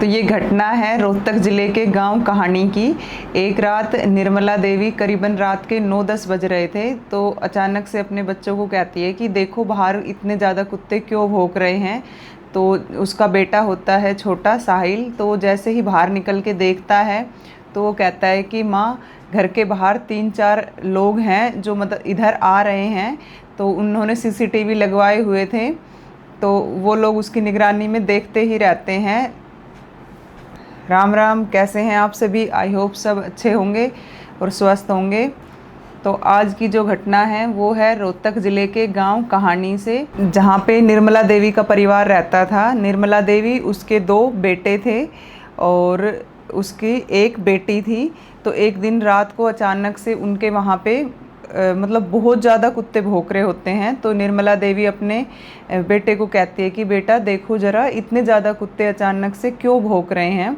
तो ये घटना है रोहतक ज़िले के गांव कहानी की। एक रात निर्मला देवी करीबन रात के 9-10 बज रहे थे, तो अचानक से अपने बच्चों को कहती है कि देखो बाहर इतने ज़्यादा कुत्ते क्यों भौंक रहे हैं। तो उसका बेटा होता है छोटा साहिल, तो वो जैसे ही बाहर निकल के देखता है तो वो कहता है कि माँ, घर के बाहर 3-4 लोग हैं जो मतलब इधर आ रहे हैं। तो उन्होंने सीसीटीवी लगवाए हुए थे, तो वो लोग उसकी निगरानी में देखते ही रहते हैं। राम राम, कैसे हैं आप सभी? आई होप सब अच्छे होंगे और स्वस्थ होंगे। तो आज की जो घटना है वो है रोहतक ज़िले के गांव कहानी से, जहां पे निर्मला देवी का परिवार रहता था। निर्मला देवी, उसके 2 बेटे थे और उसकी 1 बेटी थी। तो एक दिन रात को अचानक से उनके वहां पे मतलब बहुत ज़्यादा कुत्ते भौंक रहे होते हैं। तो निर्मला देवी अपने बेटे को कहती है कि बेटा देखो ज़रा, इतने ज़्यादा कुत्ते अचानक से क्यों भौंक रहे हैं।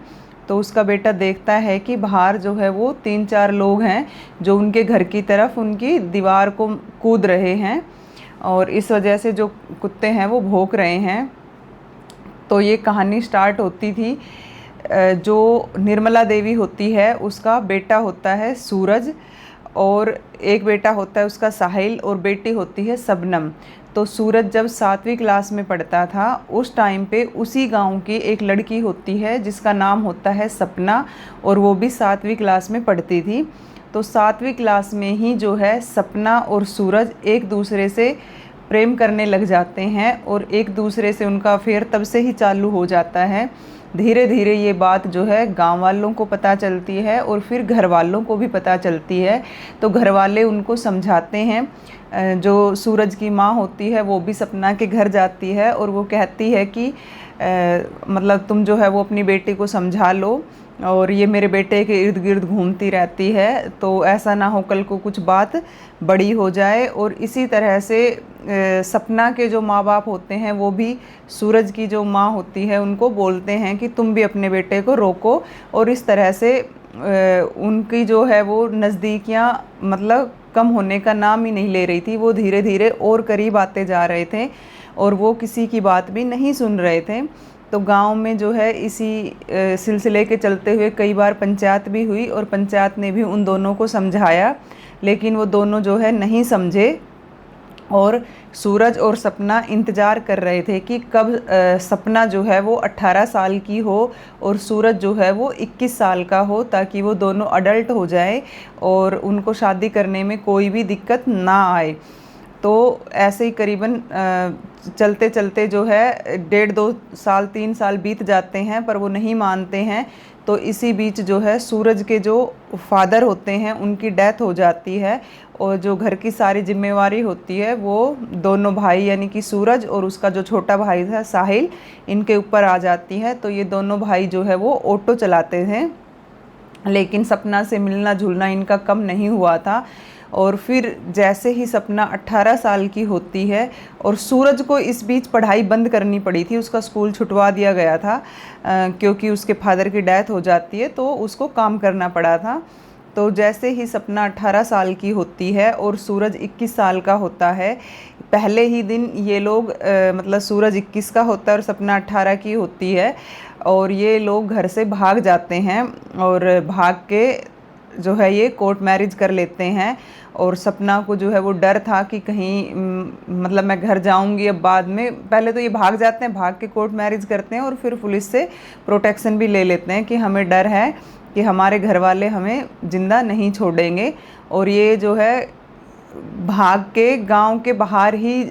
तो उसका बेटा देखता है कि बाहर जो है वो 3-4 लोग हैं जो उनके घर की तरफ उनकी दीवार को कूद रहे हैं, और इस वजह से जो कुत्ते हैं वो भौंक रहे हैं। तो ये कहानी स्टार्ट होती थी। जो निर्मला देवी होती है उसका बेटा होता है सूरज, और एक बेटा होता है उसका साहिल, और बेटी होती है शबनम। तो सूरज जब 7वीं क्लास में पढ़ता था उस टाइम पे उसी गांव की एक लड़की होती है जिसका नाम होता है सपना, और वो भी 7वीं क्लास में पढ़ती थी। तो 7वीं क्लास में ही जो है सपना और सूरज एक दूसरे से प्रेम करने लग जाते हैं, और एक दूसरे से उनका अफेयर तब से ही चालू हो जाता है। धीरे धीरे ये बात जो है गांव वालों को पता चलती है और फिर घर वालों को भी पता चलती है। तो घर वाले उनको समझाते हैं। जो सूरज की माँ होती है वो भी सपना के घर जाती है और वो कहती है कि मतलब तुम जो है वो अपनी बेटी को समझा लो, और ये मेरे बेटे के इर्द गिर्द घूमती रहती है, तो ऐसा ना हो कल को कुछ बात बड़ी हो जाए। और इसी तरह से सपना के जो माँ बाप होते हैं वो भी सूरज की जो माँ होती है उनको बोलते हैं कि तुम भी अपने बेटे को रोको। और इस तरह से उनकी जो है वो नज़दीकियाँ मतलब कम होने का नाम ही नहीं ले रही थी। वो धीरे धीरे और करीब आते जा रहे थे और वो किसी की बात भी नहीं सुन रहे थे। तो गांव में जो है इसी सिलसिले के चलते हुए कई बार पंचायत भी हुई, और पंचायत ने भी उन दोनों को समझाया, लेकिन वो दोनों जो है नहीं समझे। और सूरज और सपना इंतज़ार कर रहे थे कि कब सपना जो है वो 18 साल की हो और सूरज जो है वो 21 साल का हो, ताकि वो दोनों अडल्ट हो जाए और उनको शादी करने में कोई भी दिक्कत ना आए। तो ऐसे ही करीबन चलते चलते जो है 1.5-2 साल 3 साल बीत जाते हैं, पर वो नहीं मानते हैं। तो इसी बीच जो है सूरज के जो फादर होते हैं उनकी डेथ हो जाती है, और जो घर की सारी जिम्मेवारी होती है वो दोनों भाई यानी कि सूरज और उसका जो छोटा भाई था साहिल, इनके ऊपर आ जाती है। तो ये दोनों भाई जो है वो ऑटो चलाते थे, लेकिन सपना से मिलना जुलना इनका कम नहीं हुआ था। और फिर जैसे ही सपना 18 साल की होती है, और सूरज को इस बीच पढ़ाई बंद करनी पड़ी थी, उसका स्कूल छुटवा दिया गया था क्योंकि उसके फादर की डेथ हो जाती है तो उसको काम करना पड़ा था। तो जैसे ही सपना 18 साल की होती है और सूरज 21 साल का होता है, पहले ही दिन ये लोग मतलब सूरज 21 का होता है और सपना 18 की होती है, और ये लोग घर से भाग जाते हैं और भाग के जो है ये कोर्ट मैरिज कर लेते हैं। और सपना को जो है वो डर था कि कहीं मतलब मैं घर जाऊंगी अब बाद में। पहले तो ये भाग जाते हैं, भाग के कोर्ट मैरिज करते हैं और फिर पुलिस से प्रोटेक्शन भी ले लेते हैं कि हमें डर है कि हमारे घर वाले हमें ज़िंदा नहीं छोड़ेंगे। और ये जो है भाग के गांव के बाहर ही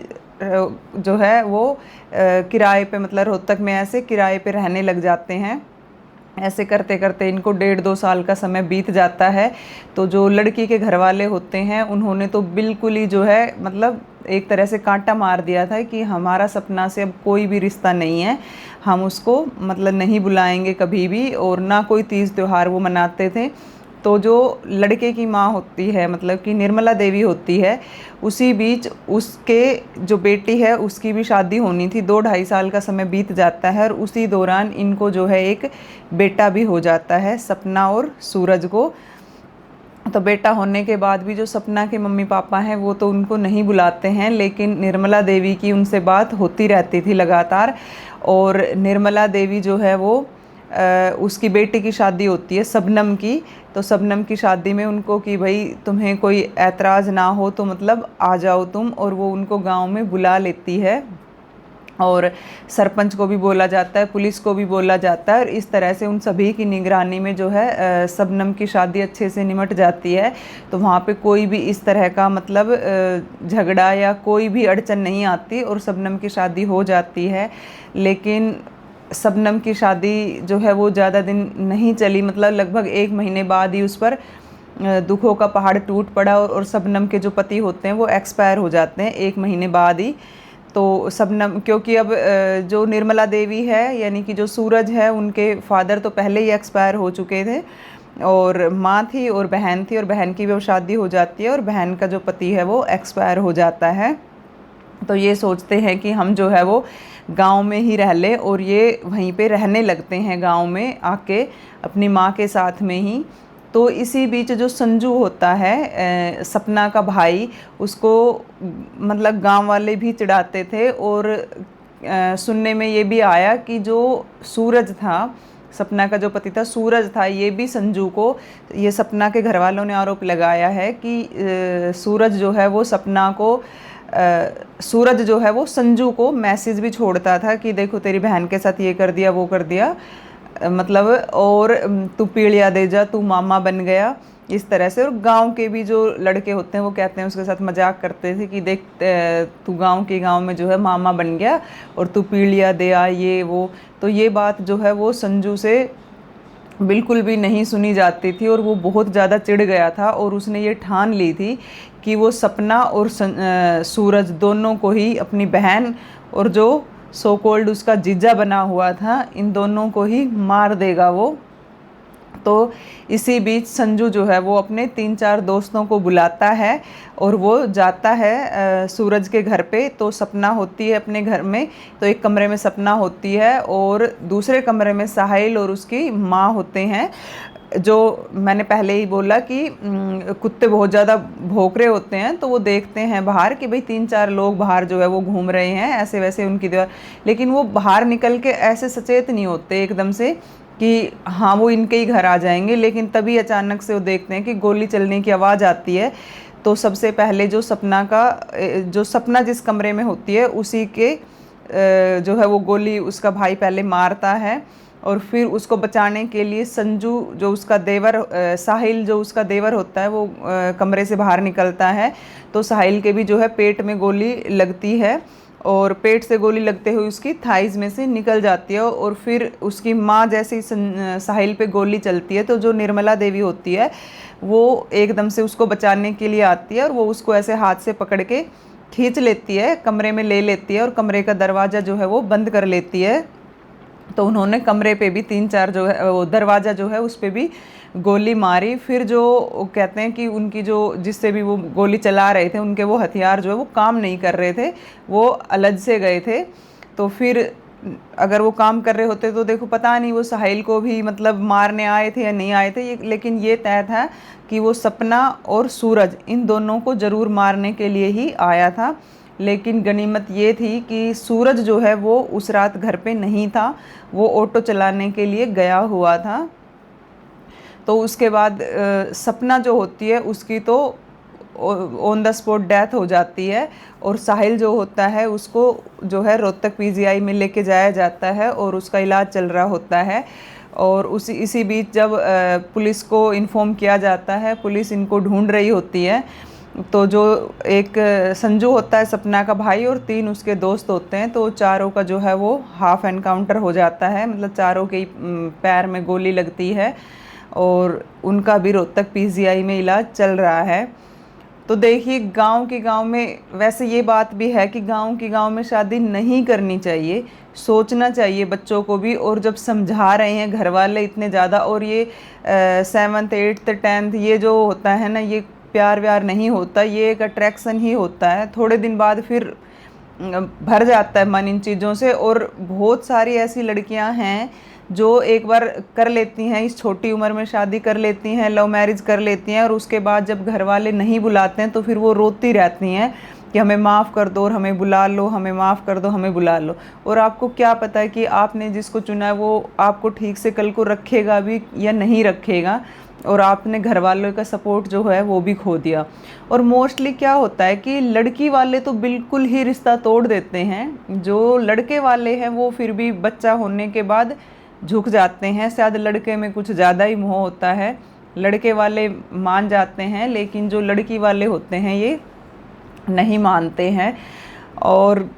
जो है वो किराए पे मतलब रोहतक में ऐसे किराए पे रहने लग जाते हैं। ऐसे करते करते इनको 1.5-2 साल का समय बीत जाता है। तो जो लड़की के घर वाले होते हैं उन्होंने तो बिल्कुल ही जो है मतलब एक तरह से कांटा मार दिया था कि हमारा सपना से अब कोई भी रिश्ता नहीं है, हम उसको मतलब नहीं बुलाएंगे कभी भी, और ना कोई तीज त्यौहार वो मनाते थे। तो जो लड़के की माँ होती है मतलब कि निर्मला देवी होती है, उसी बीच उसके जो बेटी है उसकी भी शादी होनी थी। 2-2.5 साल का समय बीत जाता है और उसी दौरान इनको जो है एक बेटा भी हो जाता है, सपना और सूरज को। तो बेटा होने के बाद भी जो सपना के मम्मी पापा हैं वो तो उनको नहीं बुलाते हैं, लेकिन निर्मला देवी की उनसे बात होती रहती थी लगातार। और निर्मला देवी जो है वो उसकी बेटी की शादी होती है शबनम की। तो शबनम की शादी में उनको कि भाई तुम्हें कोई ऐतराज़ ना हो तो मतलब आ जाओ तुम, और वो उनको गांव में बुला लेती है और सरपंच को भी बोला जाता है, पुलिस को भी बोला जाता है, और इस तरह से उन सभी की निगरानी में जो है शबनम की शादी अच्छे से निमट जाती है। तो वहाँ पे कोई भी इस तरह का मतलब झगड़ा या कोई भी अड़चन नहीं आती और शबनम की शादी हो जाती है। लेकिन शबनम की शादी जो है वो ज़्यादा दिन नहीं चली, मतलब लगभग 1 महीने बाद ही उस पर दुखों का पहाड़ टूट पड़ा और शबनम के जो पति होते हैं वो एक्सपायर हो जाते हैं 1 महीने बाद ही। तो शबनम, क्योंकि अब जो निर्मला देवी है यानी कि जो सूरज है, उनके फादर तो पहले ही एक्सपायर हो चुके थे, और माँ थी और बहन थी, और बहन की भी शादी हो जाती है और बहन का जो पति है वो एक्सपायर हो जाता है। तो ये सोचते हैं कि हम जो है वो गांव में ही रह लें, और ये वहीं पे रहने लगते हैं गांव में आके अपनी माँ के साथ में ही। तो इसी बीच जो संजू होता है सपना का भाई, उसको मतलब गांव वाले भी चिढ़ाते थे, और सुनने में ये भी आया कि जो सूरज था, सपना का जो पति था सूरज था, ये भी संजू को, ये सपना के घर वालों ने आरोप लगाया है कि सूरज जो है वो सपना को सूरज जो है वो संजू को मैसेज भी छोड़ता था कि देखो तेरी बहन के साथ ये कर दिया वो कर दिया, मतलब और तू पीड़िया दे जा, तू मामा बन गया, इस तरह से। और गांव के भी जो लड़के होते हैं वो कहते हैं, उसके साथ मजाक करते थे कि देख तू गांव में जो है मामा बन गया और तू पीड़िया दे आ, ये वो। तो ये बात जो है वो संजू से बिल्कुल भी नहीं सुनी जाती थी और वो बहुत ज़्यादा चिढ़ गया था, और उसने ये ठान ली थी कि वो सपना और सूरज दोनों को ही, अपनी बहन और जो सो कॉल्ड उसका जीजा बना हुआ था, इन दोनों को ही मार देगा वो। तो इसी बीच संजू जो है वो अपने 3-4 दोस्तों को बुलाता है और वो जाता है सूरज के घर पे। तो सपना होती है अपने घर में, तो एक कमरे में सपना होती है और दूसरे कमरे में साहिल और उसकी माँ होते हैं। जो मैंने पहले ही बोला कि कुत्ते बहुत ज़्यादा भौंक रहे होते हैं, तो वो देखते हैं बाहर कि भाई 3-4 लोग बाहर जो है वो घूम रहे हैं ऐसे वैसे उनकी दीवार, लेकिन वो बाहर निकल के ऐसे सचेत नहीं होते एकदम से कि हाँ वो इनके ही घर आ जाएंगे। लेकिन तभी अचानक से वो देखते हैं कि गोली चलने की आवाज़ आती है। तो सबसे पहले जो सपना जिस कमरे में होती है उसी के जो है वो गोली उसका भाई पहले मारता है, और फिर उसको बचाने के लिए संजू जो उसका देवर, साहिल जो उसका देवर होता है, वो कमरे से बाहर निकलता है। तो साहिल के भी जो है पेट में गोली लगती है, और पेट से गोली लगते हुए उसकी थाइज़ में से निकल जाती है। और फिर उसकी माँ जैसे ही साहिल पे गोली चलती है, तो जो निर्मला देवी होती है वो एकदम से उसको बचाने के लिए आती है, और वो उसको ऐसे हाथ से पकड़ के खींच लेती है, कमरे में ले लेती है, और कमरे का दरवाज़ा जो है वो बंद कर लेती है। तो उन्होंने कमरे पे भी 3-4 जो है वो दरवाज़ा जो है उस पर भी गोली मारी। फिर जो कहते हैं कि उनकी जो जिससे भी वो गोली चला रहे थे, उनके वो हथियार जो है वो काम नहीं कर रहे थे, वो अलझ से गए थे। तो फिर अगर वो काम कर रहे होते तो देखो पता नहीं वो साहिल को भी मतलब मारने आए थे या नहीं आए थे, लेकिन ये तय था कि वो सपना और सूरज इन दोनों को ज़रूर मारने के लिए ही आया था। लेकिन गनीमत ये थी कि सूरज जो है वो उस रात घर पे नहीं था, वो ऑटो चलाने के लिए गया हुआ था। तो उसके बाद सपना जो होती है उसकी तो ऑन द स्पॉट डेथ हो जाती है, और साहिल जो होता है उसको जो है रोहतक पीजीआई में लेके जाया जाता है और उसका इलाज चल रहा होता है। और इसी बीच जब पुलिस को इन्फॉर्म किया जाता है, पुलिस इनको ढूंढ रही होती है, तो जो एक संजू होता है सपना का भाई और 3 उसके दोस्त होते हैं, तो चारों का जो है वो हाफ एनकाउंटर हो जाता है, मतलब चारों के पैर में गोली लगती है, और उनका भी रोहतक पीजीआई में इलाज चल रहा है। तो देखिए गांव में वैसे ये बात भी है कि गांव में शादी नहीं करनी चाहिए, सोचना चाहिए बच्चों को भी। और जब समझा रहे हैं घर वाले इतने ज़्यादा, और ये 7th 8th 10th ये जो होता है ना, ये प्यार व्यार नहीं होता, ये एक अट्रैक्शन ही होता है। थोड़े दिन बाद फिर भर जाता है मन इन चीज़ों से। और बहुत सारी ऐसी लड़कियां हैं जो एक बार कर लेती हैं, इस छोटी उम्र में शादी कर लेती हैं, लव मैरिज कर लेती हैं, और उसके बाद जब घर वाले नहीं बुलाते हैं तो फिर वो रोती रहती हैं कि हमें माफ़ कर दो और हमें बुला लो, हमें माफ़ कर दो, हमें बुला लो। और आपको क्या पता है कि आपने जिसको चुना है वो आपको ठीक से कल को रखेगा भी या नहीं रखेगा, और आपने घर वालों का सपोर्ट जो है वो भी खो दिया। और मोस्टली क्या होता है कि लड़की वाले तो बिल्कुल ही रिश्ता तोड़ देते हैं, जो लड़के वाले हैं वो फिर भी बच्चा होने के बाद झुक जाते हैं। शायद लड़के में कुछ ज़्यादा ही मोह होता है, लड़के वाले मान जाते हैं, लेकिन जो लड़की वाले होते हैं ये नहीं मानते हैं। और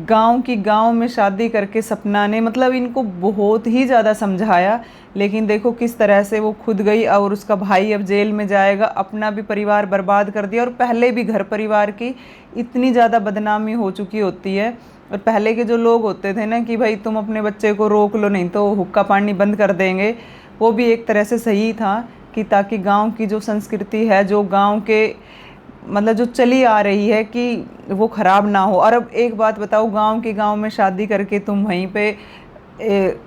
गांव में शादी करके सपना ने मतलब इनको बहुत ही ज़्यादा समझाया, लेकिन देखो किस तरह से वो खुद गई और उसका भाई अब जेल में जाएगा, अपना भी परिवार बर्बाद कर दिया। और पहले भी घर परिवार की इतनी ज़्यादा बदनामी हो चुकी होती है। और पहले के जो लोग होते थे ना कि भाई तुम अपने बच्चे को रोक लो नहीं तो हुक्का पानी बंद कर देंगे, वो भी एक तरह से सही था कि ताकि गांव की जो संस्कृति है, जो गांव के मतलब जो चली आ रही है कि वो ख़राब ना हो। और अब एक बात बताओ, गांव में शादी करके तुम वहीं पे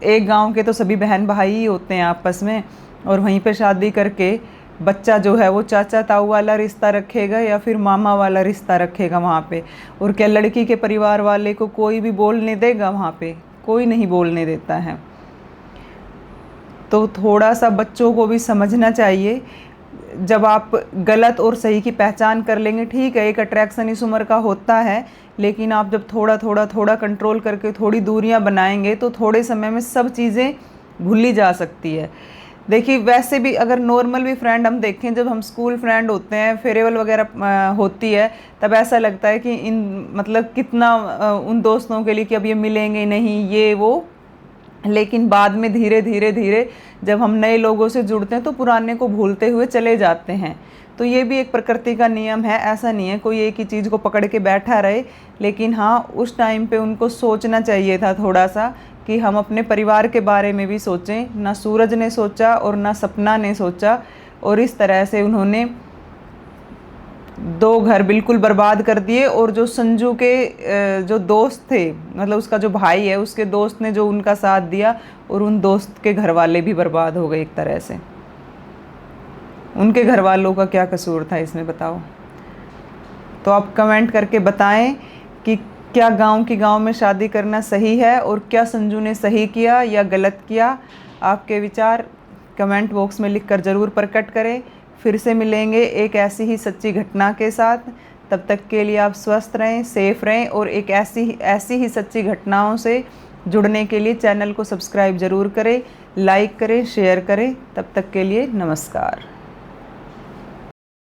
एक गांव के तो सभी बहन भाई ही होते हैं आपस में, और वहीं पे शादी करके बच्चा जो है वो चाचा ताऊ वाला रिश्ता रखेगा या फिर मामा वाला रिश्ता रखेगा वहाँ पे। और क्या लड़की के परिवार वाले को कोई भी बोलने देगा? वहाँ पे कोई नहीं बोलने देता है। तो थोड़ा सा बच्चों को भी समझना चाहिए। जब आप गलत और सही की पहचान कर लेंगे, ठीक है एक अट्रैक्शन इस उम्र का होता है, लेकिन आप जब थोड़ा कंट्रोल करके थोड़ी दूरियां बनाएंगे तो थोड़े समय में सब चीज़ें भूली जा सकती है। देखिए वैसे भी अगर नॉर्मल भी फ्रेंड हम देखें, जब हम स्कूल फ्रेंड होते हैं, फेयरवेल वगैरह होती है, तब ऐसा लगता है कि इन मतलब कितना उन दोस्तों के लिए कि अब ये मिलेंगे नहीं ये वो, लेकिन बाद में धीरे धीरे जब हम नए लोगों से जुड़ते हैं तो पुराने को भूलते हुए चले जाते हैं। तो ये भी एक प्रकृति का नियम है, ऐसा नहीं है कोई एक ही चीज़ को पकड़ के बैठा रहे। लेकिन हाँ, उस टाइम पे उनको सोचना चाहिए था थोड़ा सा कि हम अपने परिवार के बारे में भी सोचें। ना सूरज ने सोचा और ना सपना ने सोचा, और इस तरह से उन्होंने 2 घर बिल्कुल बर्बाद कर दिए। और जो संजू के जो दोस्त थे, मतलब उसका जो भाई है, उसके दोस्त ने जो उनका साथ दिया, और उन दोस्त के घर वाले भी बर्बाद हो गए एक तरह से। उनके घर वालों का क्या कसूर था इसमें बताओ? तो आप कमेंट करके बताएं कि क्या गांव में शादी करना सही है, और क्या संजू ने सही किया या गलत किया। आपके विचार कमेंट बॉक्स में लिखकर ज़रूर प्रकट करें। फिर से मिलेंगे एक ऐसी ही सच्ची घटना के साथ। तब तक के लिए आप स्वस्थ रहें, सेफ रहें, और एक ऐसी ही सच्ची घटनाओं से जुड़ने के लिए चैनल को सब्सक्राइब ज़रूर करें, लाइक करें, शेयर करें। तब तक के लिए नमस्कार।